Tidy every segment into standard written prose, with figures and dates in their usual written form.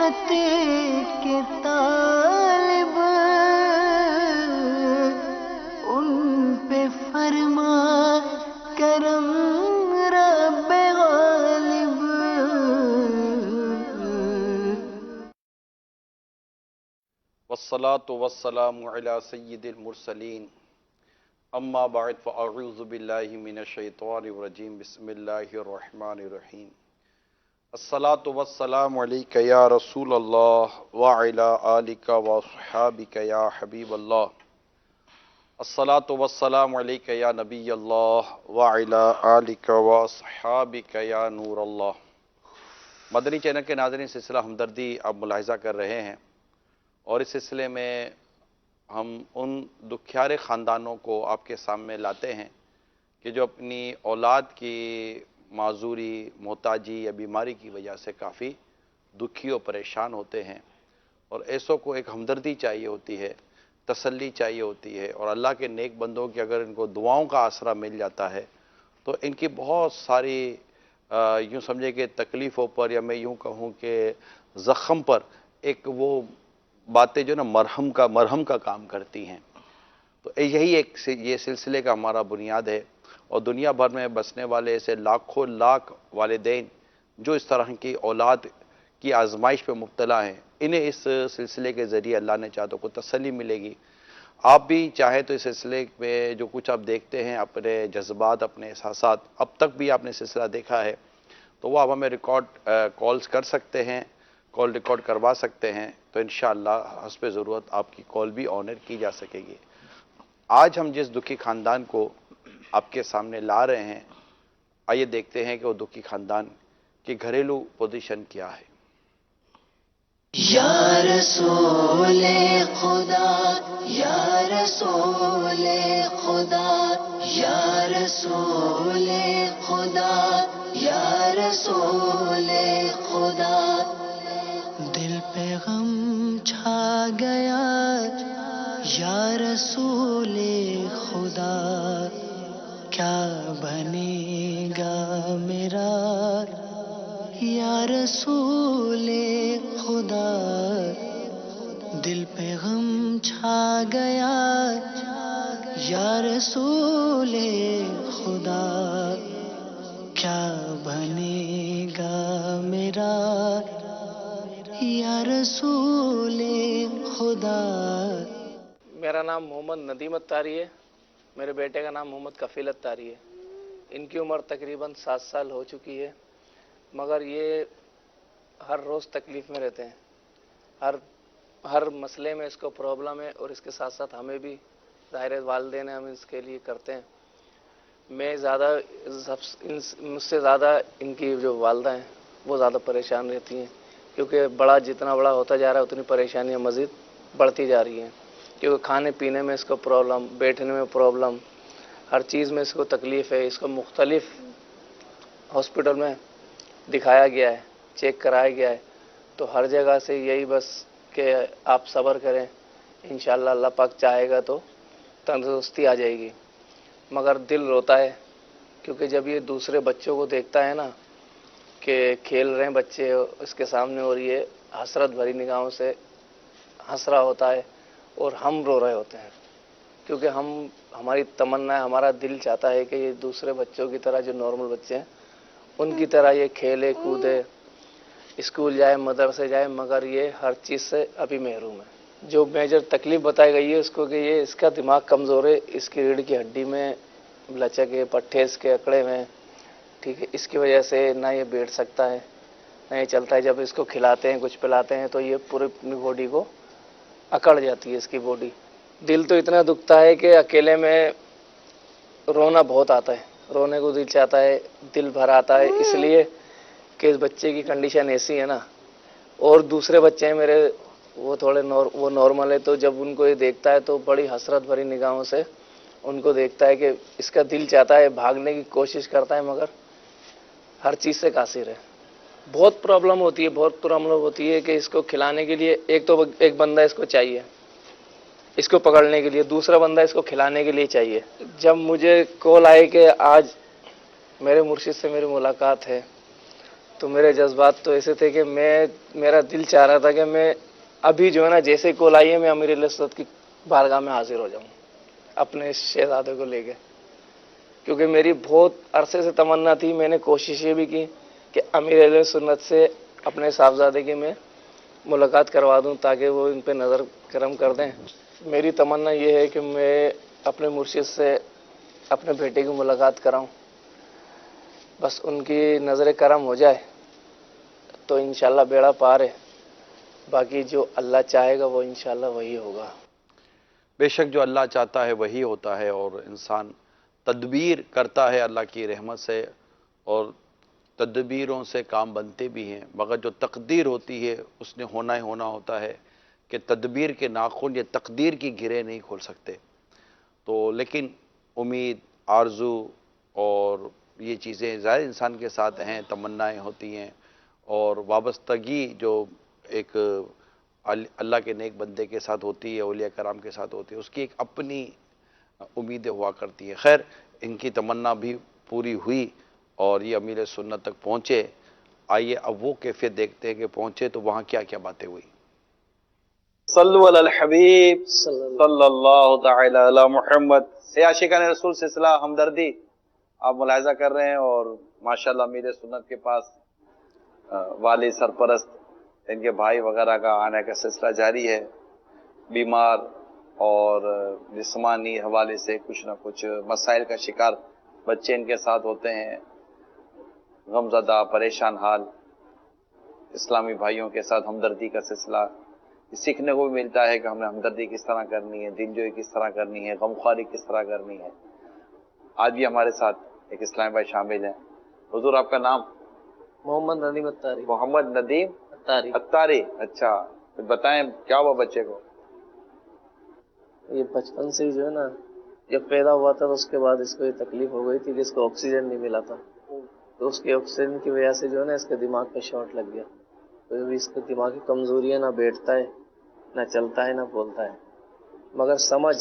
کے طالب ان پہ فرما کرم رب غالب. والصلاة والسلام على سید المرسلین اما بعد فاعوذ باللہ من الشیطان الرجیم بسم اللہ الرحمن الرحیم. الصلاة والسلام علیک یا رسول اللہ وعلی آلک واصحابک یا حبیب اللہ. الصلاة والسلام علیک یا نبی اللہ وعلی آلک واصحابک یا نور اللہ. مدنی چینل کے ناظرین، سلسلہ ہمدردی آپ ملاحظہ کر رہے ہیں، اور اس سلسلے میں ہم ان دکھیارے خاندانوں کو آپ کے سامنے لاتے ہیں کہ جو اپنی اولاد کی معذوری، محتاجی یا بیماری کی وجہ سے کافی دکھی و پریشان ہوتے ہیں، اور ایسوں کو ایک ہمدردی چاہیے ہوتی ہے، تسلی چاہیے ہوتی ہے، اور اللہ کے نیک بندوں کی اگر ان کو دعاؤں کا آسرا مل جاتا ہے تو ان کی بہت ساری یوں سمجھے کہ تکلیفوں پر، یا میں یوں کہوں کہ زخم پر ایک وہ باتیں جو نا مرہم کا کام کرتی ہیں. تو یہی یہ سلسلے کا ہمارا بنیاد ہے، اور دنیا بھر میں بسنے والے ایسے لاکھوں لاکھ والدین جو اس طرح کی اولاد کی آزمائش پہ مبتلا ہیں، انہیں اس سلسلے کے ذریعے اللہ نے چاہا تو کو تسلی ملے گی. آپ بھی چاہیں تو اس سلسلے میں جو کچھ آپ دیکھتے ہیں، اپنے جذبات، اپنے احساسات، اب تک بھی آپ نے سلسلہ دیکھا ہے، تو وہ آپ ہمیں کالز کر سکتے ہیں، کال ریکارڈ کروا سکتے ہیں، تو انشاءاللہ حسب ضرورت آپ کی کال بھی آنر کی جا سکے گی. آج ہم جس دکھی خاندان کو آپ کے سامنے لا رہے ہیں، آئیے دیکھتے ہیں کہ وہ دکھی خاندان کی گھریلو پوزیشن کیا ہے. یا رسول خدا، یا رسول خدا، یا رسول خدا، یا رسول خدا. دل پہ غم چھا گیا یا رسول خدا، کیا بنے گا میرا یا رسول خدا. دل پہ غم چھا گیا یا رسول خدا، کیا بنے گا میرا یا رسول خدا. میرا نام محمد ندیم اتاری ہے، میرے بیٹے کا نام محمد کفیل اتاری ہے. ان کی عمر تقریباً 7 سال ہو چکی ہے، مگر یہ ہر روز تکلیف میں رہتے ہیں. ہر مسئلے میں اس کو پرابلم ہے، اور اس کے ساتھ ساتھ ہمیں بھی ظاہر والدین ہم اس کے لیے کرتے ہیں. میں مجھ سے زیادہ ان کی جو والدہ ہیں وہ زیادہ پریشان رہتی ہیں، کیونکہ جتنا بڑا ہوتا جا رہا ہے اتنی پریشانیاں مزید بڑھتی جا رہی ہیں. کیونکہ کھانے پینے میں اس کو پرابلم، بیٹھنے میں پرابلم، ہر چیز میں اس کو تکلیف ہے. اس کو مختلف ہاسپٹل میں دکھایا گیا ہے، چیک کرایا گیا ہے، تو ہر جگہ سے یہی بس کہ آپ صبر کریں، انشاءاللہ اللہ پاک چاہے گا تو تندرستی آ جائے گی. مگر دل روتا ہے، کیونکہ جب یہ دوسرے بچوں کو دیکھتا ہے نا کہ کھیل رہے ہیں بچے اس کے سامنے، اور یہ حسرت بھری نگاہوں سے ہنس رہا ہوتا ہے، اور ہم رو رہے ہوتے ہیں. کیونکہ ہماری تمنا ہے، ہمارا دل چاہتا ہے کہ یہ دوسرے بچوں کی طرح، جو نارمل بچے ہیں ان کی طرح یہ کھیلے کودے، اسکول جائے، مدرسے جائے، مگر یہ ہر چیز سے ابھی محروم ہے. جو میجر تکلیف بتائی گئی ہے اس کو کہ اس کا دماغ کمزور ہے، اس کی ریڑھ کی ہڈی میں لچک ہے، پٹھے اس کے اکڑے میں، ٹھیک ہے. اس کی وجہ سے نہ یہ بیٹھ سکتا ہے نہ یہ چلتا ہے. جب اس کو کھلاتے ہیں، کچھ پلاتے ہیں، تو یہ پوری اپنی باڈی کو اکڑ جاتی ہے اس کی باڈی. دل تو اتنا دکھتا ہے کہ اکیلے میں رونا بہت آتا ہے، رونے کو دل چاہتا ہے، دل بھر آتا ہے، اس لیے کہ اس بچے کی کنڈیشن ایسی ہے نا. اور دوسرے بچے ہیں میرے، وہ تھوڑے وہ نارمل ہے، تو جب ان کو یہ دیکھتا ہے تو بڑی حسرت بھری نگاہوں سے ان کو دیکھتا ہے کہ اس کا دل چاہتا ہے، بھاگنے کی کوشش کرتا ہے، مگر ہر چیز سے قاصر ہے. بہت پرابلم ہوتی ہے کہ اس کو کھلانے کے لیے ایک بندہ اس کو چاہیے، اس کو پکڑنے کے لیے دوسرا بندہ اس کو کھلانے کے لیے چاہیے. جب مجھے کال آئی کہ آج میرے مرشد سے میری ملاقات ہے، تو میرے جذبات تو ایسے تھے کہ میرا دل چاہ رہا تھا کہ میں ابھی جو ہے نا جیسے کال آئی ہے میں امیر علیہ السلام کی بارگاہ میں حاضر ہو جاؤں اپنے اس شہزادے کو لے کے، کیونکہ میری بہت عرصے سے تمنا تھی. میں نے کوششیں بھی کی کہ امیر علیہ سنت سے اپنے صاحبزادے کی میں ملاقات کروا دوں تاکہ وہ ان پہ نظر کرم کر دیں. میری تمنا یہ ہے کہ میں اپنے مرشد سے اپنے بیٹے کی ملاقات کراؤں، بس ان کی نظر کرم ہو جائے تو انشاءاللہ بیڑا پار ہے. باقی جو اللہ چاہے گا وہ انشاءاللہ وہی ہوگا. بے شک جو اللہ چاہتا ہے وہی ہوتا ہے، اور انسان تدبیر کرتا ہے اللہ کی رحمت سے، اور تدبیروں سے کام بنتے بھی ہیں، مگر جو تقدیر ہوتی ہے اس نے ہونا ہی ہونا ہوتا ہے کہ تدبیر کے ناخن یہ تقدیر کی گرے نہیں کھول سکتے. تو لیکن امید، آرزو اور یہ چیزیں ظاہر انسان کے ساتھ ہیں، تمنائیں ہوتی ہیں، اور وابستگی جو ایک اللہ کے نیک بندے کے ساتھ ہوتی ہے، اولیاء کرام کے ساتھ ہوتی ہے، اس کی ایک اپنی امیدیں ہوا کرتی ہیں. خیر ان کی تمنا بھی پوری ہوئی اور یہ امیر سنت تک پہنچے. آئیے اب وہ کیفیت دیکھتے ہیں کہ پہنچے تو وہاں کیا کیا باتیں ہوئی. صلو علی الحبیب صلی اللہ تعالی علی محمد. عاشقان رسول سلسلہ ہمدردی آپ ملاحظہ کر رہے ہیں، اور ماشاءاللہ امیر سنت کے پاس والی سرپرست ان کے بھائی وغیرہ کا آنے کا سلسلہ جاری ہے. بیمار اور جسمانی حوالے سے کچھ نہ کچھ مسائل کا شکار بچے ان کے ساتھ ہوتے ہیں، غمزدہ پریشان حال. اسلامی بھائیوں کے ساتھ ہمدردی کا سلسلہ سیکھنے کو بھی ملتا ہے کہ ہمیں ہمدردی کس طرح کرنی ہے، دلجوئی کس طرح کرنی ہے، غمخواری کس طرح کرنی ہے. آج بھی ہمارے ساتھ ایک اسلامی بھائی شامل ہیں. حضور آپ کا نام؟ محمد ندیم اتاری. محمد ندیم اتاری. اتاری. اچھا بتائیں کیا ہوا بچے کو؟ یہ بچپن سے ہی جو ہے نا، جب پیدا ہوا تھا تو اس کے بعد اس کو یہ تکلیف ہو گئی تھی کہ اس کو آکسیجن نہیں ملا تھا، تو اس کے آکسیجن کی وجہ سے جو ہے نا اس کے دماغ پہ شارٹ لگ گیا. تو اس کو دماغی کمزوری ہے، نہ بیٹھتا ہے نہ چلتا ہے نہ بولتا ہے، مگر سمجھ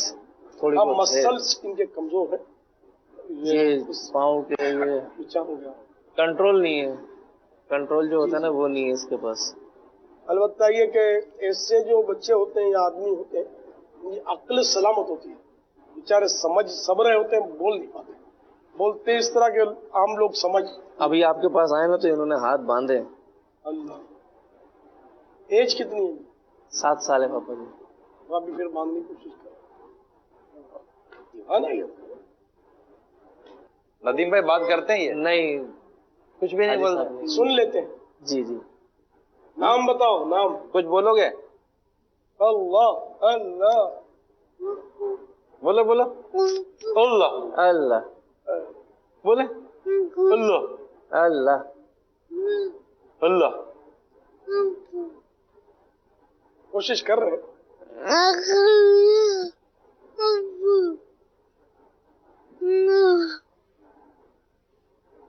تھوڑی بہت ہے. مسلس ان کے کمزور ہے، یہ پاؤں کے یہ کنٹرول نہیں ہے، کنٹرول جو ہوتا ہے نا وہ نہیں ہے اس کے پاس. البتہ یہ کہ ایسے جو بچے ہوتے ہیں یا آدمی ہوتے ہیں ان کی عقل سلامت ہوتی ہے، بیچارے سمجھ سب رہے ہوتے ہیں، بول نہیں پاتے، بولتے اس طرح کہ عام لوگ سمجھ. ابھی آپ کے پاس آئے نا تو انہوں نے ہاتھ باندھے. اللہ. ایج کتنی ہے؟ 7 سال ہے پاپا جی. ابھی پھر باندھنے کی کوشش کریں. ندیم بھائی بات کرتے ہیں؟ یہ نہیں کچھ بھی نہیں بولتے، سن لیتے ہیں. جی جی. نام بتاؤ. نام کچھ بولو گے؟ اللہ. اللہ بولو بولو. اللہ. اللہ. بولے اللہ. اللہ. اللہ. کوشش کر رہے ہیں.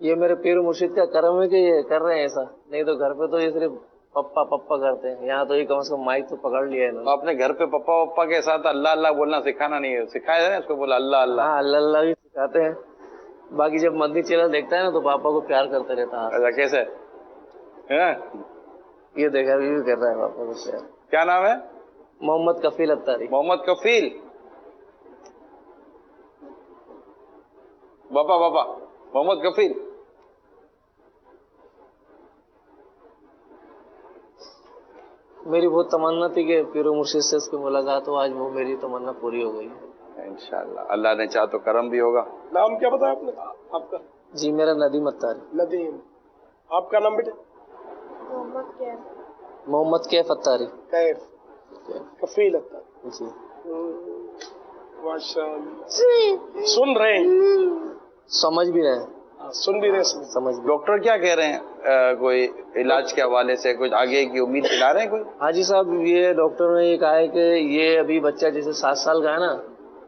یہ میرے پیر مرشد کا کرم ہے کہ یہ کر رہے ہیں ایسا، نہیں تو گھر پہ تو یہ صرف پپا پپا کرتے ہیں. یہاں تو یہ کم سے کم مائک تو پکڑ لیا ہے انہوں نے. آپ نے گھر پہ پپا پپا کے ساتھ اللہ اللہ بولنا سکھانا نہیں ہے، سکھایا ہے نا اس کو، بولا اللہ اللہ. ہاں اللہ اللہ بھی سکھاتے ہیں. باقی جب مدنی چینل دیکھتا ہے نا تو پاپا کو پیار کرتا رہتا ہے. اچھا کیسے؟ یہ دیکھا بھی کر رہا ہے پاپا کو پیار. کیا نام ہے؟ محمد کفیل اتاری. محمد کفیل. بابا بابا محمد کفیل. میری بہت تمنا تھی کہ پیر و مرشد سے اس کی ملاقات ہو، آج وہ میری تمنا پوری ہو گئی. انشاءاللہ اللہ نے چاہ تو کرم بھی ہوگا. نام کیا بتایا آپ نے آپ کا؟ جی میرا ندیم اتاری. ندیم. آپ کا نام بیٹے؟ محمد کیف اتاری. کیف. کفیل اتاری. جی. ماشاء اللہ. سن رہے ہیں؟ سمجھ بھی رہے ہیں. سن بھی رہے. سمجھ بھی. ڈاکٹر کیا کہہ رہے ہیں؟ کوئی علاج کے حوالے سے کچھ آگے کی امید دلا رہے ہیں کوئی؟ ہاں جی صاحب، یہ ڈاکٹر نے یہ کہا ہے کہ یہ ابھی بچہ جیسے 7 سال کا ہے نا،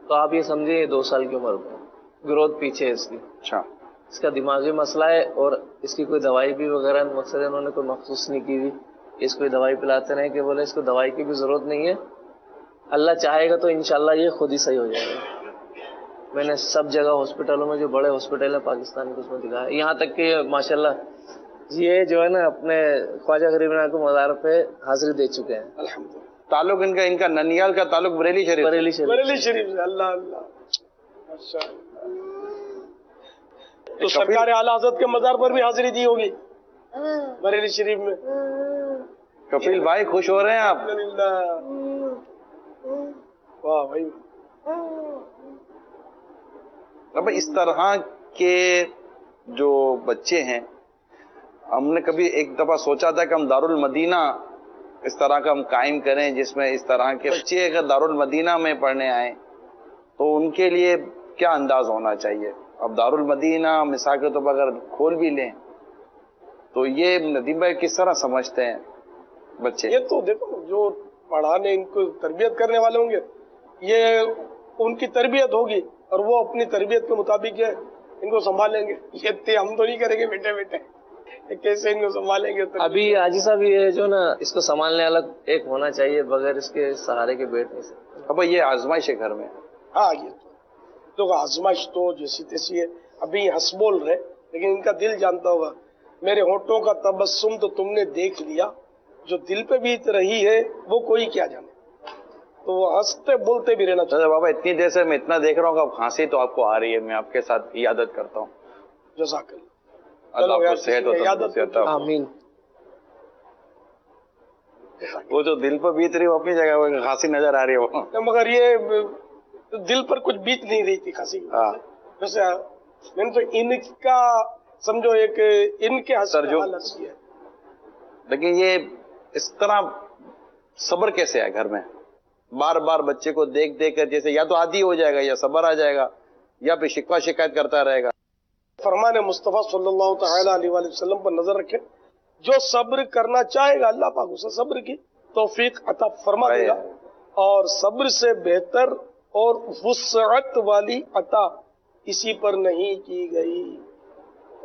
تو آپ یہ سمجھیں یہ 2 سال کی عمر میں گروتھ پیچھے ہے اس کی. اچھا. اس کا دماغی مسئلہ ہے، اور اس کی کوئی دوائی بھی وغیرہ مقصد انہوں نے کوئی مخصوص نہیں کی ہوئی. اس کو دوائی پلاتے رہے کہ بولے اس کو دوائی کی بھی ضرورت نہیں ہے، اللہ چاہے گا تو انشاءاللہ یہ خود ہی صحیح ہو جائے گا. میں نے سب جگہ ہاسپٹلوں میں جو بڑے ہاسپٹل ہیں پاکستان کے اس میں دکھایا، یہاں تک کہ ماشاءاللہ یہ جو ہے نا اپنے خواجہ غریب نواز کو مزار پہ حاضری دے چکے ہیں. الحمدللہ. تعلق ان کا ننیال کا تعلق بریلی شریف سے. بریلی شریف. بریلی شریف سے. اللہ اللہ ماشاء اللہ. تو سرکار اعلی حضرت کے مزار پر بھی حاضری دی ہوگی بریلی شریف میں. کفیل بھائی خوش ہو رہے ہیں آپ؟ الحمدللہ. واہ بھائی. اب اس طرح کے جو بچے ہیں، ہم نے کبھی ایک دفعہ سوچا تھا کہ ہم دارالمدینہ اس طرح کا ہم قائم کریں جس میں اس طرح کے بچے اگر دارالمدینہ میں پڑھنے آئیں تو ان کے لیے کیا انداز ہونا چاہیے. اب دارالمدینہ مثال کے طور پر اگر کھول بھی لیں تو یہ ندیم بھائی کس طرح سمجھتے ہیں بچے؟ یہ تو دیکھو جو پڑھانے ان کو تربیت کرنے والے ہوں گے یہ ان کی تربیت ہوگی اور وہ اپنی تربیت کے مطابق ان کو سنبھالیں گے. یہ ہم تو نہیں کریں گے بیٹے بیٹے کیسے ان کو سنبھالیں گے. ابھی حاجی صاحب یہ جو نا اس کو سنبھالنے والا ایک ہونا چاہیے، بغیر اس کے سہارے کے بیٹھ نہیں سکتے. اب یہ آزمائش ہے گھر میں. ہاں یہ تو آزمائش تو جیسی تیسی ہے. ابھی ہنس بول رہے لیکن ان کا دل جانتا ہوگا. میرے ہونٹوں کا تبسم تو تم نے دیکھ لیا، جو دل پہ بیت رہی ہے وہ کوئی کیا جانے. تو وہ ہنستے بولتے بھی رہنا چاہیے. بابا اتنی دیر سے میں اتنا دیکھ رہا ہوں کہ اب کھانسی تو آپ کو آ رہی ہے، میں آپ کے ساتھ عیادت کرتا ہوں. جزاک اللہ. اللہ آپ کو صحت و عیادت تندرستی عطا. آمین. وہ جو دل پر بیت رہی ہے وہ اپنی جگہ، وہ کھانسی نظر آ رہی ہے وہ. مگر یہ دل پر کچھ بیت نہیں رہی تھی خاصی. ویسے میں نے تو ان کا سمجھو ایک ان کے حسرت ہے. لیکن یہ اس طرح صبر کیسے ہے گھر میں؟ بار بار بچے کو دیکھ دیکھ کر جیسے یا تو عادی ہو جائے گا یا صبر آ جائے گا یا پھر شکوہ شکایت کرتا رہے گا. فرمان مصطفیٰ صلی اللہ تعالی علیہ وآلہ وسلم پر نظر رکھے. جو صبر کرنا چاہے گا اللہ پاک اسے صبر کی توفیق عطا فرما دے گا. اور صبر سے بہتر اور وسعت والی عطا کسی پر نہیں کی گئی.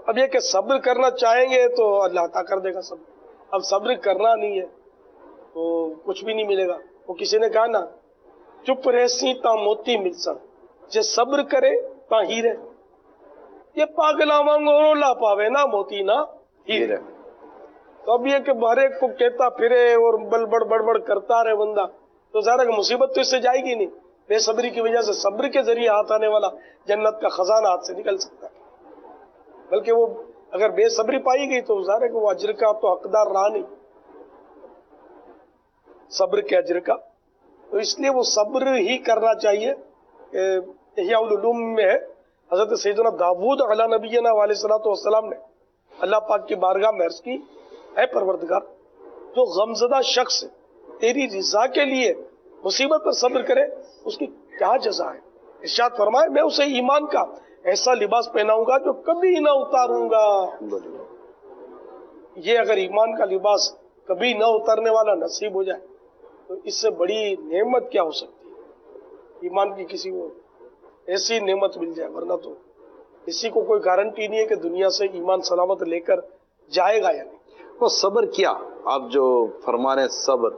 اب یہ کہ صبر کرنا چاہیں گے تو اللہ عطا کر دے گا صبر. اب صبر کرنا نہیں ہے تو کچھ بھی نہیں ملے گا. وہ کسی نے کہا نا چپ رہسی تا موتی مل سن، جے صبر کرے تا ہیرے. یہ پاگلا مانگو لا پاوے نا موتی نا ہیرے. تو اب یہ کہ ہر ایک کو کہتا پھرے اور بڑبڑ بڑبڑ کرتا رہے بندہ تو ظاہر ہے کہ مصیبت تو اس سے جائے گی نہیں. بے صبری کی وجہ سے صبر کے ذریعے ہاتھ آنے والا جنت کا خزانہ ہاتھ سے نکل سکتا ہے. بلکہ وہ اگر بے صبری پائی گئی تو ظاہر ہے کہ وہ اجر کا تو حقدار رہا نہیں، صبر کے اجر کا. تو اس لیے وہ صبر ہی کرنا چاہیے. احیاء العلوم میں ہے حضرت سیدنا داؤد علیہ نبینا علیہ الصلوۃ والسلام نے اللہ پاک کی بارگاہ میں عرض کی، اے پروردگار جو غمزدہ شخص تیری رضا کے لیے مصیبت پر صبر کرے اس کی کیا جزا ہے. ارشاد فرمائے میں اسے ایمان کا ایسا لباس پہناؤں گا جو کبھی نہ اتاروں گا. یہ اگر ایمان کا لباس کبھی نہ اتارنے والا نصیب ہو جائے تو اس سے بڑی نعمت کیا ہو سکتی ہے. ایمان کی کسی کو ایسی نعمت مل جائے، ورنہ تو کسی کو کوئی گارنٹی نہیں ہے کہ دنیا سے ایمان سلامت لے کر جائے گا یا نہیں. وہ صبر کیا آپ جو فرما رہے صبر،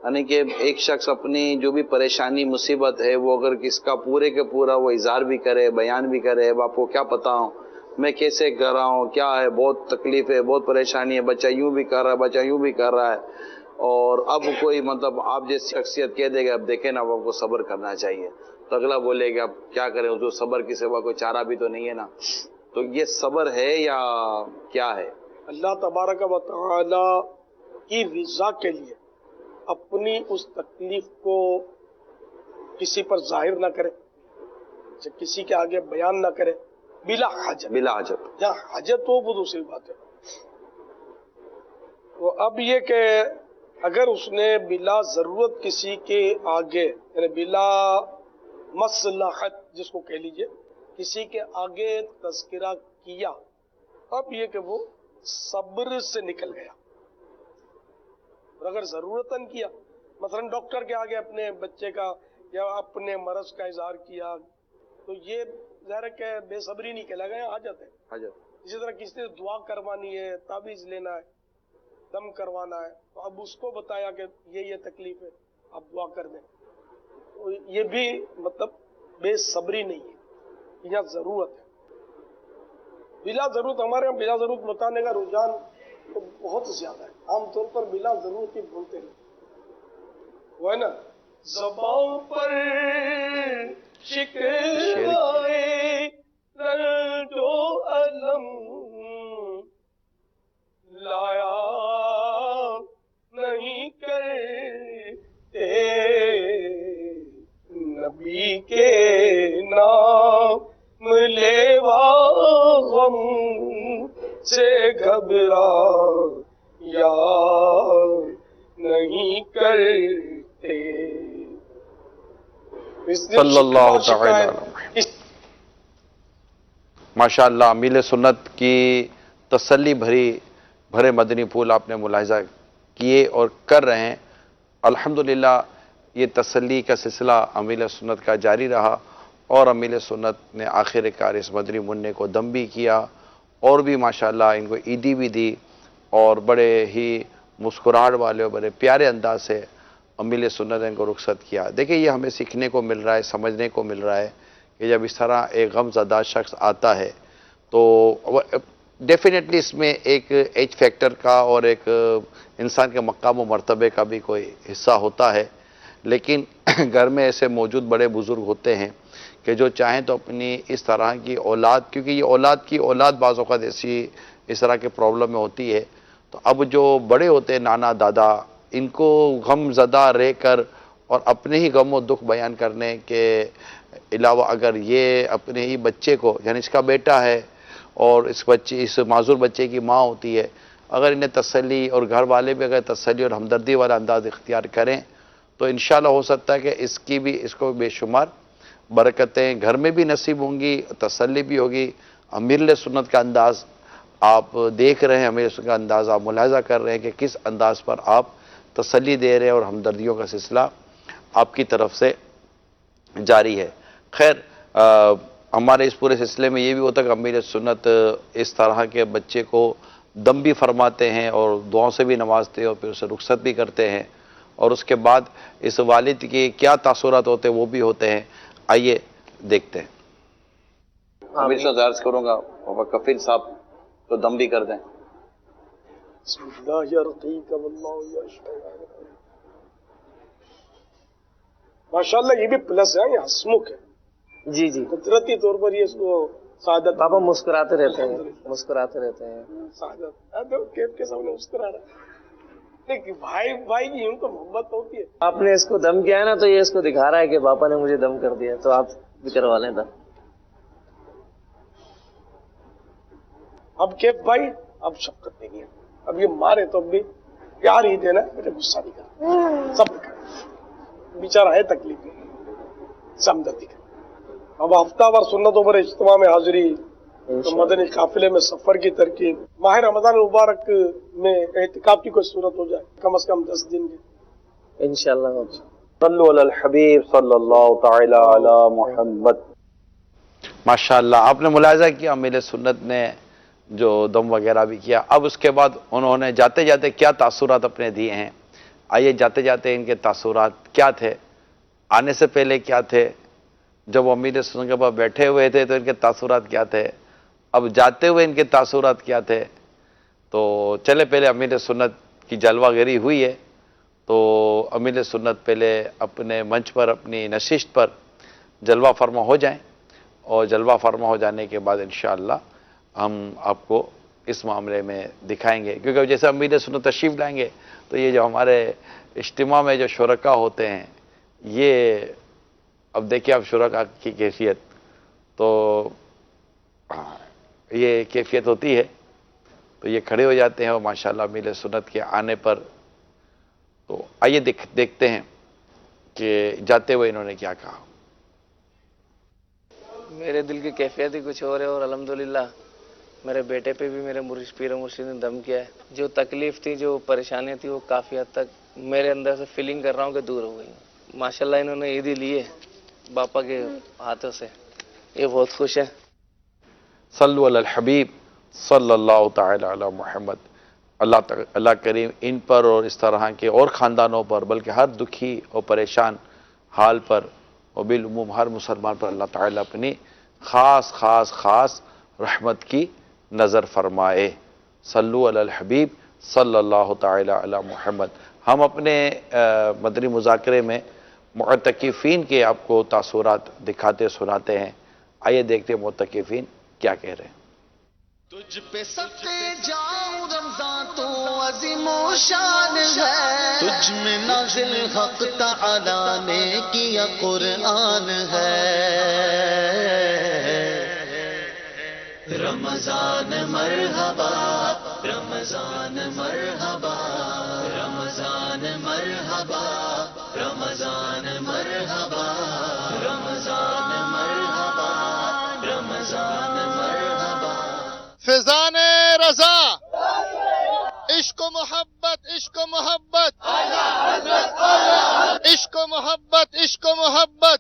یعنی کہ ایک شخص اپنی جو بھی پریشانی مصیبت ہے وہ اگر کس کا پورے کے پورا وہ اظہار بھی کرے، بیان بھی کرے، اب آپ کو کیا بتاؤں میں کیسے کر رہا ہوں، کیا ہے، بہت تکلیف ہے، بہت پریشانی ہے، بچہ یوں بھی کر رہا ہے، بچہ یوں بھی کر رہا ہے. اور اب کوئی مطلب آپ جیسی شخصیت کہہ دے گا اب دیکھیں نا آپ کو صبر کرنا چاہیے، تو اگلا بولے گا اب کیا کریں حضور، صبر کی سوا کوئی چارہ بھی تو نہیں ہے نا. تو یہ صبر ہے یا کیا ہے؟ اللہ تبارک و تعالی کی رضا کے لیے اپنی اس تکلیف کو کسی پر ظاہر نہ کرے، کسی کے آگے بیان نہ کرے بلا حاجت. بلا حاجت. جہاں حاجت ہو وہ دوسری بات ہے. تو اب یہ کہ اگر اس نے بلا ضرورت کسی کے آگے یعنی بلا مصلحت جس کو کہہ لیجئے کسی کے آگے تذکرہ کیا، اب یہ کہ وہ صبر سے نکل گیا. اور اگر ضرورتاً کیا، مثلا ڈاکٹر کے آگے اپنے بچے کا یا اپنے مرض کا اظہار کیا تو یہ ظاہر ہے کہ بے صبری نہیں کہلا گیا، حاجت ہے. اسی طرح کسی نے دعا کروانی ہے، تعویذ لینا ہے، دم کروانا ہے، تو اب اس کو بتایا کہ یہ تکلیف ہے آپ دعا کر دیں، تو یہ بھی مطلب بے صبری نہیں ہے، یہاں ضرورت ہے. بلا ضرورت ہمارے یہاں بلا ضرورت بتانے کا رجحان تو بہت زیادہ ہے. عام طور پر بلا ضرورت ہی بولتے ہیں. وہ ہے نا زبان پر شکوائے درد و الم لایا نہیں کرتے نبی کے نام لیوا غم سے گھبرا یا نہیں کرتے. صلی اللہ تعالی ماشاء اللہ. امیل سنت کی تسلی بھرے مدنی پھول آپ نے ملاحظہ کیے اور کر رہے ہیں. الحمدللہ یہ تسلی کا سلسلہ امیل سنت کا جاری رہا اور امیل سنت نے آخر کار اس مدنی منع کو دم بھی کیا اور بھی ماشاءاللہ ان کو عیدی بھی دی اور بڑے ہی مسکراہٹ والے اور بڑے پیارے انداز سے امیل سنت نے ان کو رخصت کیا. دیکھیں یہ ہمیں سیکھنے کو مل رہا ہے، سمجھنے کو مل رہا ہے کہ جب اس طرح ایک غم زدہ شخص آتا ہے تو ڈیفینیٹلی اس میں ایک ایج فیکٹر کا اور ایک انسان کے مقام و مرتبے کا بھی کوئی حصہ ہوتا ہے. لیکن گھر میں ایسے موجود بڑے بزرگ ہوتے ہیں کہ جو چاہیں تو اپنی اس طرح کی اولاد، کیونکہ یہ اولاد کی اولاد بعض اوقات اس طرح کے پرابلم میں ہوتی ہے، تو اب جو بڑے ہوتے ہیں نانا دادا، ان کو غم زدہ رہ کر اور اپنے ہی غم و دکھ بیان کرنے کے علاوہ اگر یہ اپنے ہی بچے کو، یعنی اس کا بیٹا ہے اور اس معذور بچے کی ماں ہوتی ہے، اگر انہیں تسلی اور گھر والے بھی اگر تسلی اور ہمدردی والا انداز اختیار کریں تو انشاءاللہ ہو سکتا ہے کہ اس کو بے شمار برکتیں گھر میں بھی نصیب ہوں گی، تسلی بھی ہوگی. امیر سنت کا انداز آپ دیکھ رہے ہیں، امیر سنت کا انداز آپ ملاحظہ کر رہے ہیں کہ کس انداز پر آپ تسلی دے رہے ہیں اور ہمدردیوں کا سلسلہ آپ کی طرف سے جاری ہے. خیر ہمارے اس پورے سلسلے میں یہ بھی ہوتا ہے کہ امیر سنت اس طرح کے بچے کو دم بھی فرماتے ہیں اور دعاؤں سے بھی نوازتے ہیں اور پھر اسے رخصت بھی کرتے ہیں اور اس کے بعد اس والد کے کیا تاثرات ہوتے ہیں وہ بھی ہوتے ہیں. آئیے دیکھتے ہیں. امیر صاحب عرض کروں گا بابا کفیل صاحب تو دم بھی کر دیں. بسم اللہ یا رقیق واللہ یا شفیع. ماشاءاللہ یہ بھی پلس ہے، یہ ہسمکھ ہے. جی جی قدرتی طور پر یہ اس کو سعادت. پاپا مسکراتے رہتے ہیں، مسکراتے رہتے ہیں. سعادت کیف کے سامنے مسکرا رہا ہے. لیکن بھائی کی یوں تو محبت ہوتی ہے. آپ نے اس کو دم کیا ہے نا تو یہ اس کو دکھا رہا ہے کہ پاپا نے مجھے دم کر دیا، تو آپ بھی کروا لیں دم. اب کیف بھائی اب شفقت نہیں ہے، اب یہ مارے تو اب بھی پیار ہی دینا، مجھے غصہ نہیں کرنا، صبر کرنا. بیچارہ ہے تکلیف میں، سمدردی کرنا. اب ہفتہ وار سنتوں پر اجتماع میں حاضری، تو مدنی قافلے میں سفر کی ترکیب، ماہ رمضان المبارک میں اعتکاف کی کوئی صورت ہو جائے کم از کم 10 دن کی انشاءاللہ. صلو علی الحبیب صلی اللہ تعالی علی محمد. ماشاءاللہ آپ نے ملاحظہ کیا امیر سنت نے جو دم وغیرہ بھی کیا. اب اس کے بعد انہوں نے جاتے جاتے کیا تاثرات اپنے دیے ہیں. آئیے جاتے جاتے ان کے تاثرات کیا تھے، آنے سے پہلے کیا تھے، جب امیر سنت کے پاس بیٹھے ہوئے تھے تو ان کے تاثرات کیا تھے، اب جاتے ہوئے ان کے تاثرات کیا تھے. تو چلے پہلے امیر سنت کی جلوہ گری ہوئی ہے تو امیر سنت پہلے اپنے منچ پر اپنی نشست پر جلوہ فرما ہو جائیں اور جلوہ فرما ہو جانے کے بعد انشاءاللہ ہم آپ کو اس معاملے میں دکھائیں گے. کیونکہ جیسے امیر سنت تشریف لائیں گے تو یہ جو ہمارے اجتماع میں جو شرکا ہوتے ہیں، یہ اب دیکھیے آپ شرکا کی کیفیت، تو یہ کیفیت ہوتی ہے تو یہ کھڑے ہو جاتے ہیں اور ماشاءاللہ امیر سنت کے آنے پر. تو آئیے دیکھتے ہیں کہ جاتے ہوئے انہوں نے کیا کہا. میرے دل کی کیفیت ہی کچھ اور ہے اور الحمدللہ میرے بیٹے پہ بھی میرے پیر مرشد نے دم کیا ہے. جو تکلیف تھی، جو پریشانیاں تھی، وہ کافی حد تک میرے اندر سے فیلنگ کر رہا ہوں کہ دور ہو گئی. ماشاءاللہ انہوں نے عیدی لی ہے باپا کے ہاتھوں سے، یہ بہت خوش ہے. صلو علی الحبیب صلی اللہ تعالی علی محمد. اللہ کریم ان پر اور اس طرح کے اور خاندانوں پر، بلکہ ہر دکھی اور پریشان حال پر اور بالعموم ہر مسلمان پر اللہ تعالیٰ اپنی خاص رحمت کی نظر فرمائے. صلو علی الحبیب صلی اللہ تعالی علی محمد۔ ہم اپنے مدنی مذاکرے میں معتکفین کے آپ کو تاثرات دکھاتے سناتے ہیں، آئیے دیکھتے ہیں معتکفین کیا کہہ رہے ہیں۔ تجھ پہ صدقے جاؤں رمضان تو عظیم و شان ہے، تجھ میں نازل حق تعالی نے کیا قرآن ہے۔ رمضان مرحبا، رمضان مرحبا، رمضان مرحبا، رمضان مرحبا، رمضان مرحبا، رمضان مرحبا۔ فیضان رضا، عشق و محبت، عشق و محبت، عشق و محبت، عشق و محبت،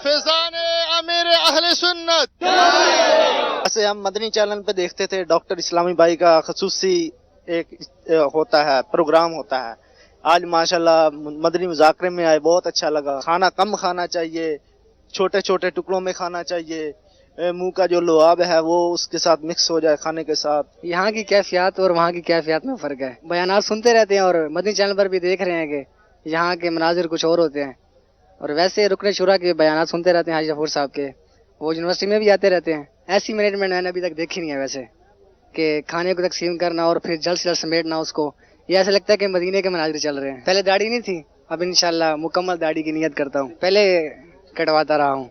فیضان امیر اہل سنت۔ ایسے ہم مدنی چینل پہ دیکھتے تھے، ڈاکٹر اسلامی بھائی کا خصوصی ایک ہوتا ہے پروگرام ہوتا ہے، آج ماشاءاللہ مدنی مذاکرے میں آئے، بہت اچھا لگا۔ کھانا کم کھانا چاہیے، چھوٹے چھوٹے ٹکڑوں میں کھانا چاہیے، منہ کا جو لعاب ہے وہ اس کے ساتھ مکس ہو جائے کھانے کے ساتھ۔ یہاں کی کیفیات اور وہاں کی کیفیات میں فرق ہے، بیانات سنتے رہتے ہیں اور مدنی چینل پر بھی دیکھ رہے ہیں کہ یہاں کے مناظر کچھ اور ہوتے ہیں، اور ویسے رکن شورا کے بیانات سنتے رہتے ہیں حاجی غفور صاحب کے، وہ یونیورسٹی میں بھی آتے رہتے ہیں۔ ایسی مینجمنٹ میں نے ابھی تک دیکھی نہیں ہے ویسے، کہ کھانے کو تقسیم کرنا اور پھر جلد سے جلد سمیٹنا اس کو، یہ ایسا لگتا ہے کہ مدینے کے مناظر چل رہے ہیں۔ پہلے داڑھی نہیں تھی، اب انشاءاللہ مکمل داڑھی کی نیت کرتا ہوں، پہلے کٹواتا رہا ہوں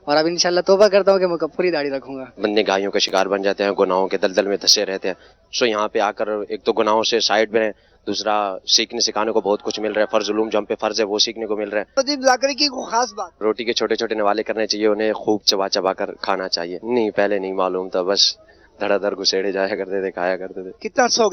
اور اب انشاءاللہ توبہ کرتا ہوں کہ میں پوری داڑھی رکھوں گا۔ بندے گاہیوں کا شکار بن جاتے ہیں، گناہوں کے دلدل میں دھسے رہتے ہیں، سو یہاں پہ آ کر ایک تو گناہوں سے سائڈ میں، دوسرا سیکھنے سکھانے کو بہت کچھ مل رہا ہے، فرض علوم جو ہم پہ فرض ہے وہ سیکھنے کو مل رہا ہے۔ مدنی مذاکرے کی کوئی خاص بات؟ روٹی کے چھوٹے چھوٹے نوالے کرنے چاہیے، انہیں خوب چبا چبا کر کھانا چاہیے۔ نہیں پہلے نہیں معلوم تھا، بس دھڑا دھڑ گھسیڑے جایا کرتے تھے، کھایا کرتے تھے۔ کتنا سو